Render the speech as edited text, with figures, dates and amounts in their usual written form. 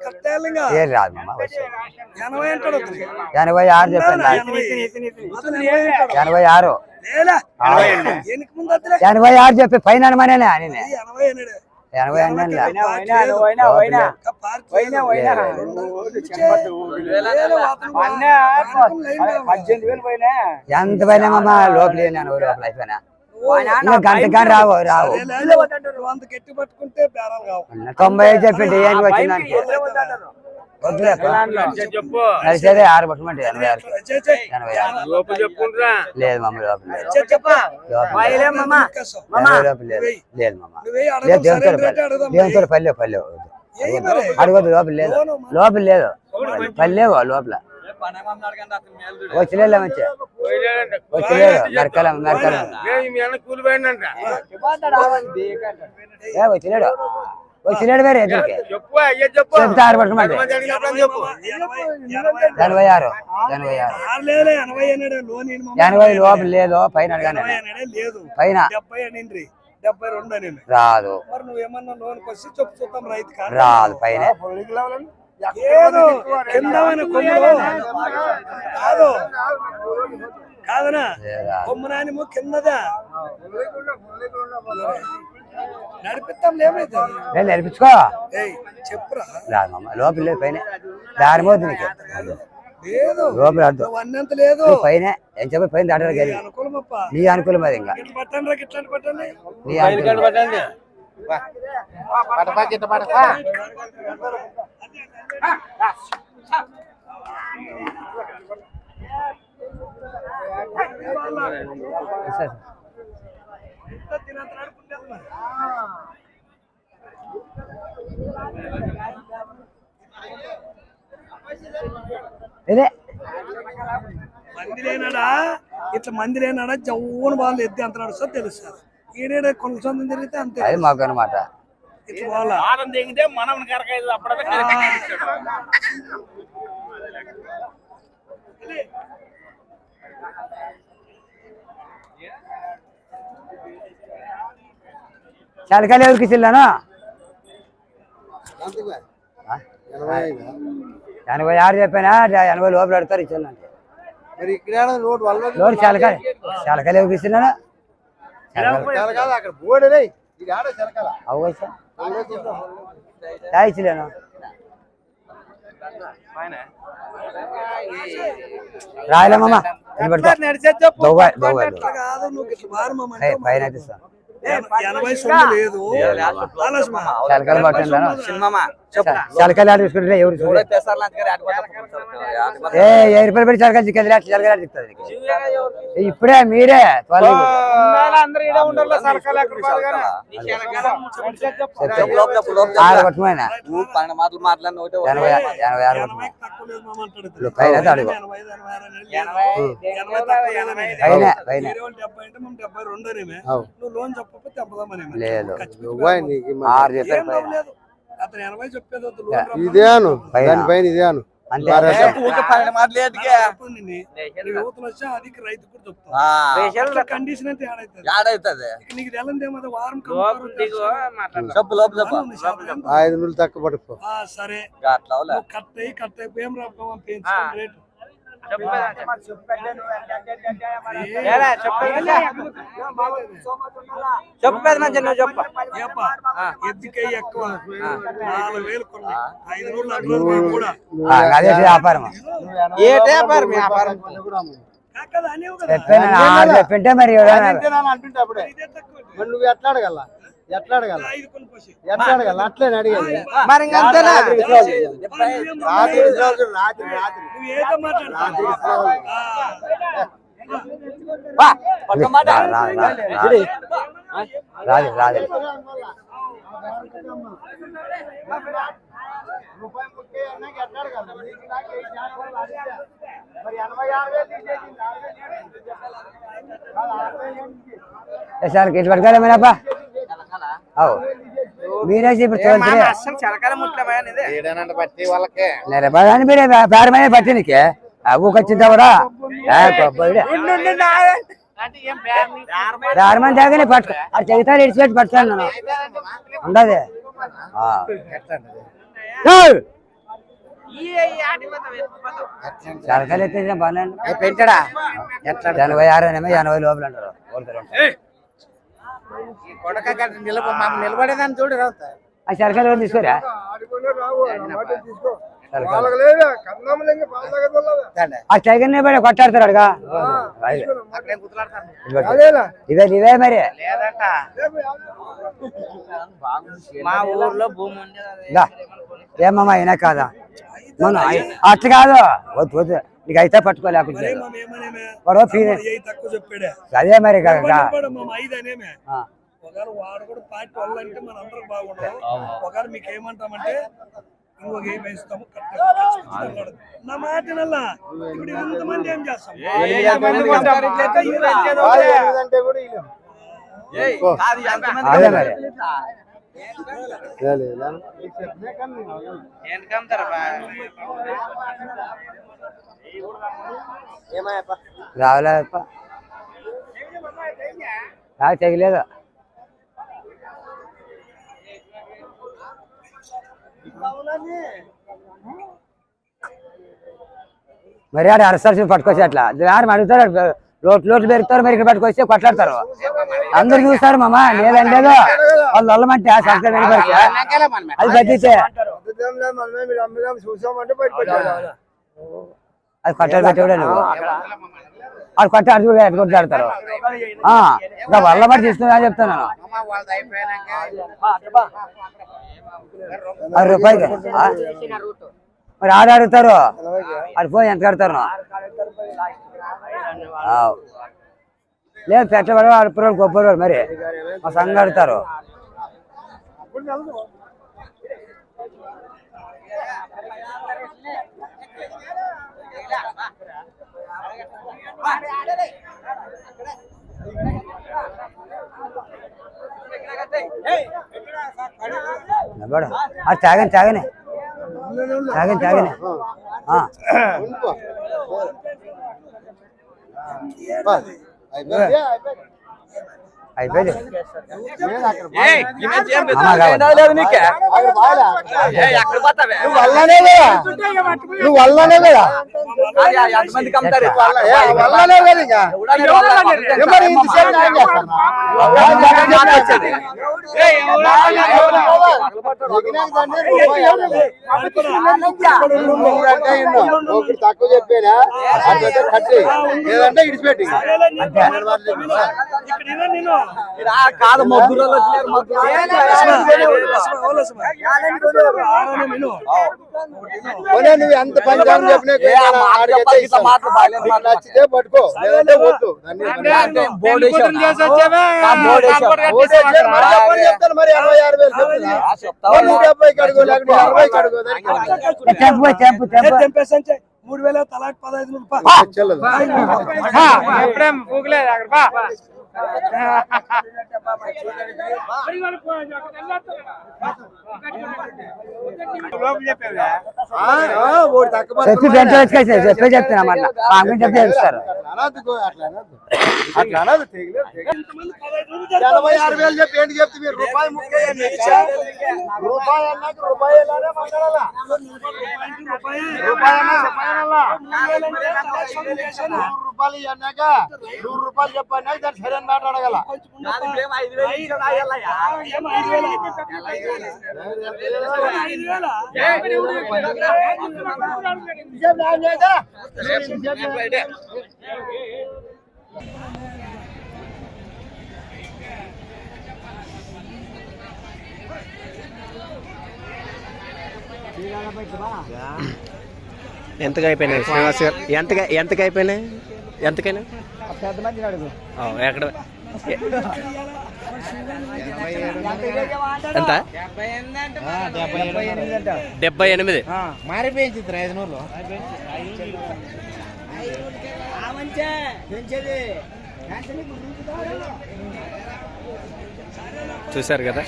ఏం రాదు మామ 86 చెప్పాను 86 86 చెప్పి పైన అనమనే 80 అన్నా ఎంత పైన మామ లోపల లోపల అయిపోయినా గంట కానీ రావు 90 చెప్పింది ఏం వచ్చిందంటే నడిచేదే 6 పట్టమంటే 86 లేదు మమ్మ లోపల లేదు మమ్మ లేదు దేవునితో పల్లె అడగదు లోపల లేదు పల్లెవు లోపల వచ్చలేలే మంచి వచ్చలేదు వచ్చలేడు వచ్చినాడు వేరే ఎదురుకి చెప్తే 6 పట్టమంటే 86 లోపల లేదు పైన అడగానే పైన రాదు రాదు పైన కాదనా కొమ్మనానిమో కిందదా నడిపించుకో చెప్పురా లోపల లేదు పైన దారి పోతుంది నీకు లోపల లేదు పైన ఏం చెప్పి పైన దాటాలి నీ అనుకూలం అది ఇంకా నీ మందిరేనాడా ఇట్లా మందిరేనాడా జవ్వును వాళ్ళు ఎద్ది అంత నడుస్తా తెలుస్తుంది ఈడే కొంచెం జరిగితే అంతే అది మాకు అనమాట చలకాలు ఎవరికి చిల్లానా 86 చెప్పానా 80 లోపల అడతారు ఇచ్చిందంటే లోటు చలకాలు ఎవరికి ఇచ్చినానా ఇచ్చలేను రాయలేమమ్మా పైన చలకాలు తీసుకుంటే ఎవరు 10 రూపాయలు పెట్టి చలకాలు చలకాలు చెప్తుంది ఇప్పుడే మీరే లేదు ఇదేను పైన ఇదేను కండిషన్ అయితే తక్కువ పడుకో సరే కట్ అయిపోయి రేటు చెప్పేది మంచి నువ్వు చెప్ప ఎద్దుకై ఎక్కువ 4000 కూడా అదే వ్యాపారం చెప్పింటే మరి నువ్వు ఎట్లా అడగల అట్లే అడిగేది మరి రాదు రాదు సార్ కిట్ పట్టుకోలే మేనప్ప మీరే పేరమైన పట్టి నీకే ఊకొచ్చిందా కూడా మంది దాకానే పట్టుకో అది చెగుతాను ఇడిచిపెట్టి పట్టుతాను నేను ఉండదు తలకాయలు ఎత్తేసిన బాగానే పెంచడా 86 ఏమో 80 లోపల అంటారు నిలబడేదాన్ని చూడు ఆ తలకాయలు తీసుకోరా ఆ టైగర్ పడి కొట్టాడతారు అడుగా ఇవే మరి మా ఊర్లో భూమి ఏమమ్మా అయినా కాదా మనం అట్లా కాదు వద్దు వద్దు నీకు అయితే పట్టుకోలేకుండా తక్కువ చెప్పాడే అదే మరి ఐదనేమే ఒకవేళ వాడు కూడా పార్టీ వల్ల అంటే మన అందరూ బాగుంటాం ఒకవేళ మీకు ఏమంటామంటే ఇంకొక ఏం వేస్తాము నా మాట నల్లా ఇప్పుడు ఇంతమంది ఏం చేస్తాం అదే మరి రావలేదప్ప తెగలేదు మరి ఆడ అరసాల్సి పట్టుకొచ్చి అట్లా దాని అడుగుతారు లోట్లు పెరుగుతారు మరి ఇక్కడ పట్టుకొస్తే కొట్లాడతారు అందరు చూస్తారు మామ లేదండేదో వాళ్ళు వల్లమంటే అది పట్టించే అది కొట్టాడు పెట్టాడు నువ్వు అది కొట్ట అది కూడా ఎట్టు కొట్లాడతారు ఇంకా వల్ల మరి తీసుకుందా చెప్తాను 6 రూపాయలు మరి ఆడ అడుగుతారు అది పోయి ఎంత కడతారు లేదు పెట్టబడి అడుపురు గొప్పరు మరి మా సంఘ అడుగుతారు అది తాగని తాగని తాగని తాగని అయిపోయింది నువ్వు వల్లనే కదా తక్కువ చెప్పేనా కట్టి లేదంటే ఇడిచిపెట్టి కాదు ముగ్గురు నువ్వు ఎంత పంచాంగం చెప్పినా నచ్చితే పట్టుకో లేదంటే వద్దు చెప్తాను మరి 66,000 70 అడుగు లేకపోతే 60 అడుగు తెంపేసంటే 3,000 తలాక్ 15 చెప్పే చెప్తున్నా చెప్తే చెప్తారు 86,000 చెప్పి ఏంటి చెప్తే మీరు రూపాయి రూపాయి అన్నాక రూపాయి రూపాయలు అన్నాక 100 రూపాయలు చెప్పన్నాక దాన్ని సరైన మాట అడగల ఎంతగా అయిపోయినాయి శ్రీనివాస్ గారు ఎంతగా అయిపోయినాయి ఎంతకైనా ఎక్కడ ఎంత 78 మారిపోయింది 500 చూశారు కదా.